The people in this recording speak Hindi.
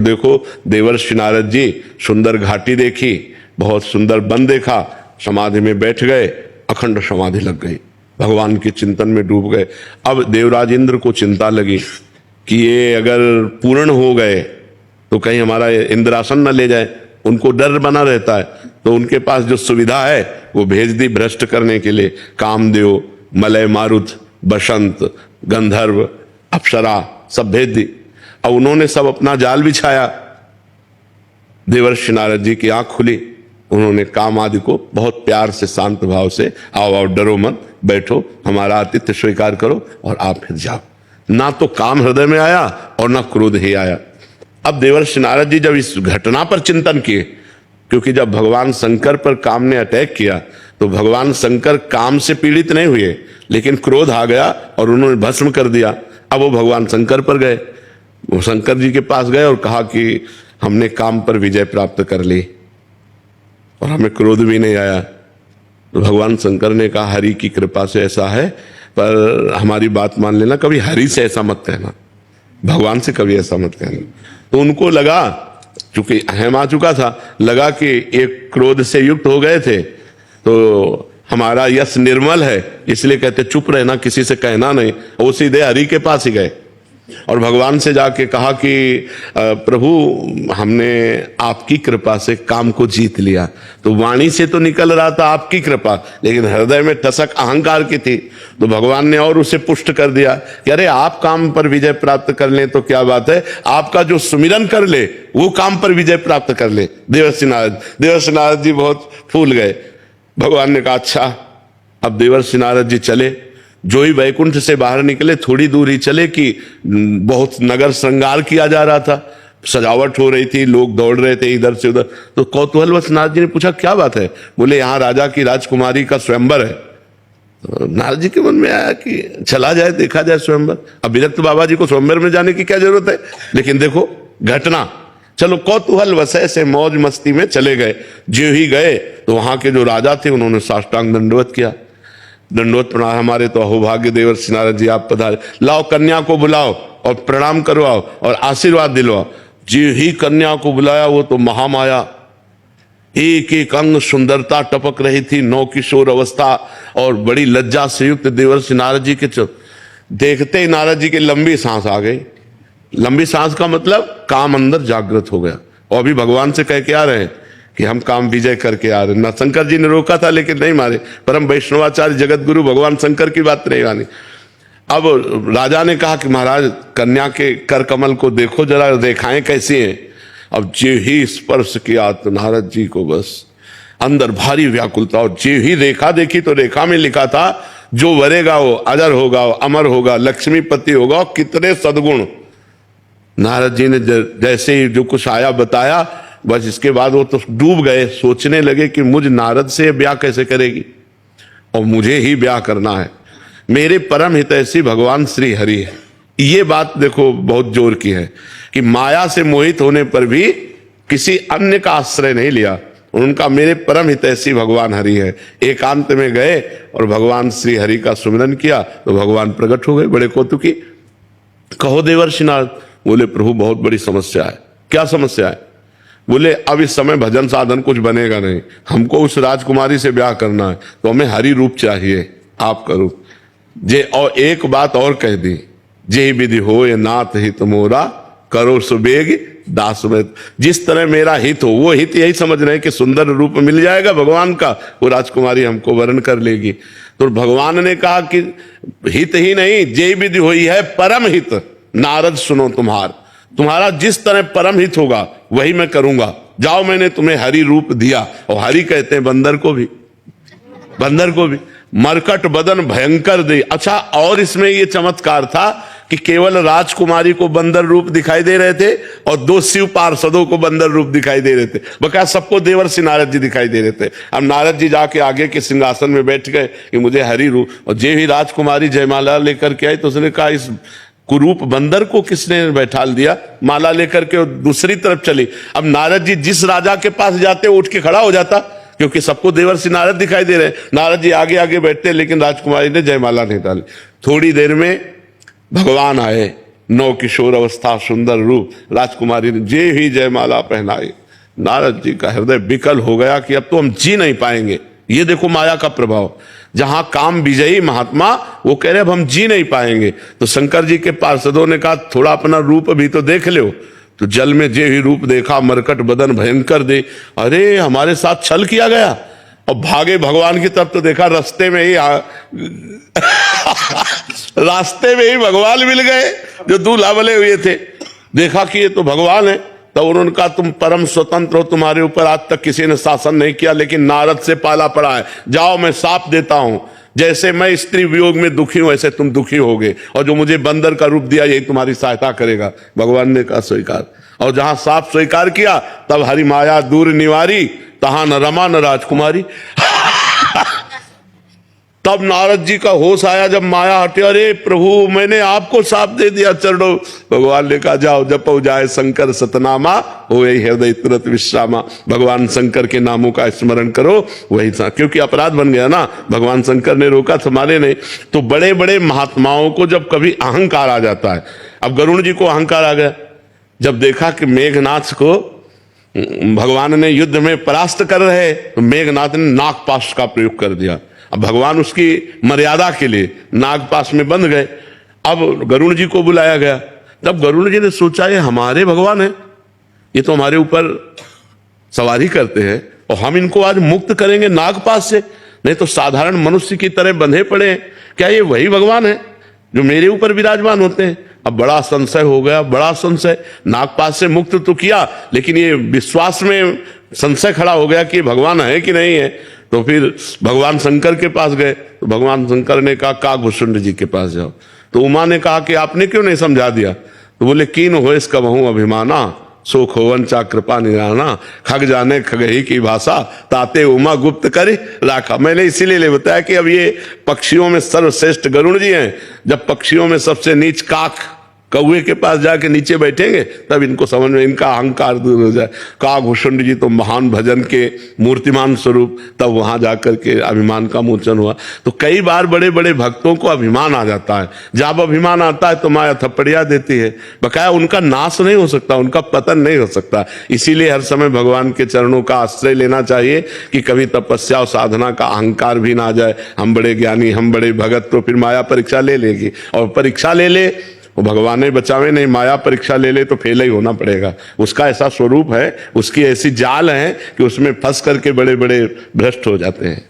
देखो, देवर्षि नारद जी सुंदर घाटी देखी, बहुत सुंदर वन देखा, समाधि में बैठ गए, अखंड समाधि लग गई, भगवान के चिंतन में डूब गए। अब देवराज इंद्र को चिंता लगी कि ये अगर पूर्ण हो गए तो कहीं हमारा इंद्रासन न ले जाए, उनको डर बना रहता है। तो उनके पास जो सुविधा है वो भेज दी भ्रष्ट करने के लिए, कामदेव, मलय मारुत, बसंत, गंधर्व, अप्सरा सब भेज दी। अब उन्होंने सब अपना जाल बिछाया। देवर्षि नारद जी की आंख खुली, उन्होंने काम आदि को बहुत प्यार से शांत भाव से, आओ आओ डरो मत, बैठो, हमारा आतिथ्य स्वीकार करो और आप फिर जाओ। ना तो काम हृदय में आया और ना क्रोध ही आया। अब देवर्षि नारद जी जब इस घटना पर चिंतन किए, क्योंकि जब भगवान शंकर पर काम ने अटैक किया तो भगवान शंकर काम से पीड़ित नहीं हुए, लेकिन क्रोध आ गया और उन्होंने भस्म कर दिया। अब वो भगवान शंकर पर गए, वो शंकर जी के पास गए और कहा कि हमने काम पर विजय प्राप्त कर ली और हमें क्रोध भी नहीं आया। तो भगवान शंकर ने कहा, हरि की कृपा से ऐसा है, पर हमारी बात मान लेना, कभी हरि से ऐसा मत कहना, भगवान से कभी ऐसा मत कहना। तो उनको लगा, चूंकि अहम आ चुका था, लगा कि एक क्रोध से युक्त हो गए थे तो हमारा यश निर्मल है, इसलिए कहते चुप रहना, किसी से कहना नहीं। वो सीधे हरि के पास ही गए और भगवान से जाके कहा कि प्रभु, हमने आपकी कृपा से काम को जीत लिया। तो वाणी से तो निकल रहा था आपकी कृपा, लेकिन हृदय में टसक अहंकार की थी। तो भगवान ने और उसे पुष्ट कर दिया कि अरे आप काम पर विजय प्राप्त कर लें तो क्या बात है, आपका जो सुमिरन कर ले वो काम पर विजय प्राप्त कर ले। देवर्षि नारद जी बहुत फूल गए। भगवान ने कहा अच्छा। अब देवर्षि नारद जी चले, जो ही वैकुंठ से बाहर निकले, थोड़ी दूर ही चले कि बहुत नगर श्रृंगार किया जा रहा था, सजावट हो रही थी, लोग दौड़ रहे थे इधर से उधर। तो कौतूहलवश नारद जी ने पूछा क्या बात है? बोले यहाँ राजा की राजकुमारी का स्वयंवर है। तो नारद जी के मन में आया कि चला जाए, देखा जाए स्वयंवर। अब विरक्त बाबा जी को स्वयंवर में जाने की क्या जरूरत है, लेकिन देखो घटना, चलो कौतूहलवश ऐसे मौज मस्ती में चले गए। जो ही गए तो वहां के जो राजा थे उन्होंने साष्टांग दंडवत किया। दंडवत प्रणाम, हमारे तो अहोभाग्य देवर्षि नारद जी आप पधारे, लाओ कन्या को बुलाओ और प्रणाम करवाओ और आशीर्वाद दिलवाओ। जी ही कन्या को बुलाया, वो तो महामाया, एक एक अंग सुंदरता टपक रही थी, नौ किशोर अवस्था और बड़ी लज्जा से युक्त देवर्षि नारद जी के देखते ही नारद जी की लंबी सांस आ गई। लंबी सांस का मतलब काम अंदर जागृत हो गया और अभी भगवान से कह के आ रहे हैं कि हम काम विजय करके आ रहे हैं। ना शंकर जी ने रोका था लेकिन नहीं मारे, परम वैष्णवाचार्य जगत गुरु भगवान शंकर की बात नहीं मानी। अब राजा ने कहा कि महाराज कन्या के कर कमल को देखो जरा, रेखाएं कैसी हैं। अब जे ही स्पर्श किया तो नारद जी को बस अंदर भारी व्याकुलता, और जे ही रेखा देखी तो रेखा में लिखा था जो वरेगा वो अजर होगा, वो अमर होगा, लक्ष्मीपति होगा, कितने सद्गुण। नारद जी ने जैसे ही जो कुछ आया बताया, बस इसके बाद वो तो डूब गए, सोचने लगे कि मुझ नारद से ब्याह कैसे करेगी और मुझे ही ब्याह करना है, मेरे परम हितैषी भगवान श्री हरि है। ये बात देखो बहुत जोर की है कि माया से मोहित होने पर भी किसी अन्य का आश्रय नहीं लिया, उनका मेरे परम हितैषी भगवान हरि है। एकांत में गए और भगवान श्री हरि का सुमिरन किया तो भगवान प्रकट हो गए, बड़े कौतुकी। कहो देवर्षि नारद। बोले प्रभु बहुत बड़ी समस्या है। क्या समस्या है? बोले अब इस समय भजन साधन कुछ बनेगा नहीं, हमको उस राजकुमारी से ब्याह करना है, तो हमें हरि रूप चाहिए, आप करो जे। और एक बात और कह दी, जे विधि हो ये नाथ हित मोरा, करो सुबेग दास में। जिस तरह मेरा हित हो, वो हित यही समझ रहे कि सुंदर रूप मिल जाएगा भगवान का, वो राजकुमारी हमको वरण कर लेगी। तो भगवान ने कहा कि हित ही नहीं, जे विधि हुई है परम हित, नारद सुनो तुम्हारा जिस तरह परम हित होगा वही मैं करूंगा। जाओ, मैंने तुम्हें हरि रूप दिया। और हरि कहते हैं बंदर को भी, मरकट बदन भयंकर दे। अच्छा, और इसमें ये चमत्कार था कि केवल राजकुमारी को बंदर रूप दिखाई दे रहे थे और दो शिव पार्षदों को बंदर रूप दिखाई दे रहे थे, बकाया सबको देवर्षि नारद जी दिखाई दे रहे थे। अब नारद जी जाके आगे के सिंहासन में बैठ गए कि मुझे हरि रूप। और जे ही राजकुमारी जयमाला लेकर के आई तो उसने कहा इस कुरूप बंदर को किसने बैठाल दिया, माला लेकर के दूसरी तरफ चली। अब नारद जी जिस राजा के पास जाते उठ के खड़ा हो जाता, क्योंकि सबको देवर्षि नारद दिखाई दे रहे। नारद जी आगे आगे बैठते, लेकिन राजकुमारी ने जयमाला नहीं डाली। थोड़ी देर में भगवान आए, नौ किशोर अवस्था सुंदर रूप, राजकुमारी ने जे ही जयमाला पहनाई। नारद जी का हृदय विकल हो गया कि अब तो हम जी नहीं पाएंगे। ये देखो माया का प्रभाव, जहां काम विजयी महात्मा वो कह रहे अब हम जी नहीं पाएंगे। तो शंकर जी के पार्षदों ने कहा थोड़ा अपना रूप भी तो देख लो। तो जल में जे ही रूप देखा, मरकट बदन भयंकर दे, अरे हमारे साथ छल किया गया। और भागे भगवान की तरफ तो देखा रास्ते में ही रास्ते में ही भगवान मिल गए जो दूल्हा बने हुए थे। देखा कि ये तो भगवान है। तो उन्होंने कहा तुम परम स्वतंत्र हो, तुम्हारे ऊपर आज तक किसी ने शासन नहीं किया, लेकिन नारद से पाला पड़ा है। जाओ मैं साप देता हूं, जैसे मैं स्त्री वियोग में दुखी हूं ऐसे तुम दुखी होगे, और जो मुझे बंदर का रूप दिया यही तुम्हारी सहायता करेगा। भगवान ने कहा स्वीकार। और जहां साप स्वीकार किया तब हरि माया दूर निवारी, तहां न रमा न राजकुमारी। तब नारद जी का होश आया जब माया हटे, अरे प्रभु मैंने आपको साप दे दिया चरणों। भगवान ने कहा जाओ जपो जाए शंकर सतनामा, हो यही हृदय तुरंत विश्रामा। भगवान शंकर के नामों का स्मरण करो वही, क्योंकि अपराध बन गया ना, भगवान शंकर ने रोका संभाले नहीं। तो बड़े बड़े महात्माओं को जब कभी अहंकार आ जाता है, अब गरुड़ जी को अहंकार आ गया, जब देखा कि मेघनाथ को भगवान ने युद्ध में परास्त कर रहे, तो मेघनाथ ने नागपाश का प्रयोग कर दिया। अब भगवान उसकी मर्यादा के लिए नागपाश में बंध गए। अब गरुड़ जी को बुलाया गया। तब गरुड़ जी ने सोचा ये हमारे भगवान है, ये तो हमारे ऊपर सवारी करते हैं और हम इनको आज मुक्त करेंगे नागपाश से, नहीं तो साधारण मनुष्य की तरह बंधे पड़े हैं। क्या ये वही भगवान है जो मेरे ऊपर विराजमान होते हैं? अब बड़ा संशय हो गया, बड़ा संशय। नागपाश से मुक्त तो किया, लेकिन ये विश्वास में संशय खड़ा हो गया कि भगवान है कि नहीं है। तो फिर भगवान शंकर के पास गए। तो भगवान शंकर ने कहा काकभूषुंड जी के पास जाओ। तो उमा ने कहा कि आपने क्यों नहीं समझा दिया? तो बोले कीन हो इसका बहु अभिमाना, सो खोवन चा कृपा निराना, खग जाने खगही की भाषा, ताते उमा गुप्त करे राखा। मैंने इसीलिए बताया कि अब ये पक्षियों में सर्वश्रेष्ठ गरुड़ जी हैं। जब पक्षियों में सबसे नीच काक कौवे के पास जाके नीचे बैठेंगे तब इनको समझ में, इनका अहंकार दूर हो जाए। काकभूषुंड जी तो महान भजन के मूर्तिमान स्वरूप, तब वहां जाकर के अभिमान का मोचन हुआ। तो कई बार बड़े बड़े भक्तों को अभिमान आ जाता है। जब अभिमान आता है तो माया थप्पड़ियां देती है। बकाया उनका नाश नहीं हो सकता, उनका पतन नहीं हो सकता। इसीलिए हर समय भगवान के चरणों का आश्रय लेना चाहिए कि कभी तपस्या और साधना का अहंकार भी ना आ जाए। हम बड़े ज्ञानी, हम बड़े भगत, तो फिर माया परीक्षा ले लेगी। और परीक्षा ले ले वो भगवान ने बचावे, नहीं माया परीक्षा ले ले तो फेल ही होना पड़ेगा। उसका ऐसा स्वरूप है, उसकी ऐसी जाल है कि उसमें फंस करके बड़े बड़े भ्रष्ट हो जाते हैं।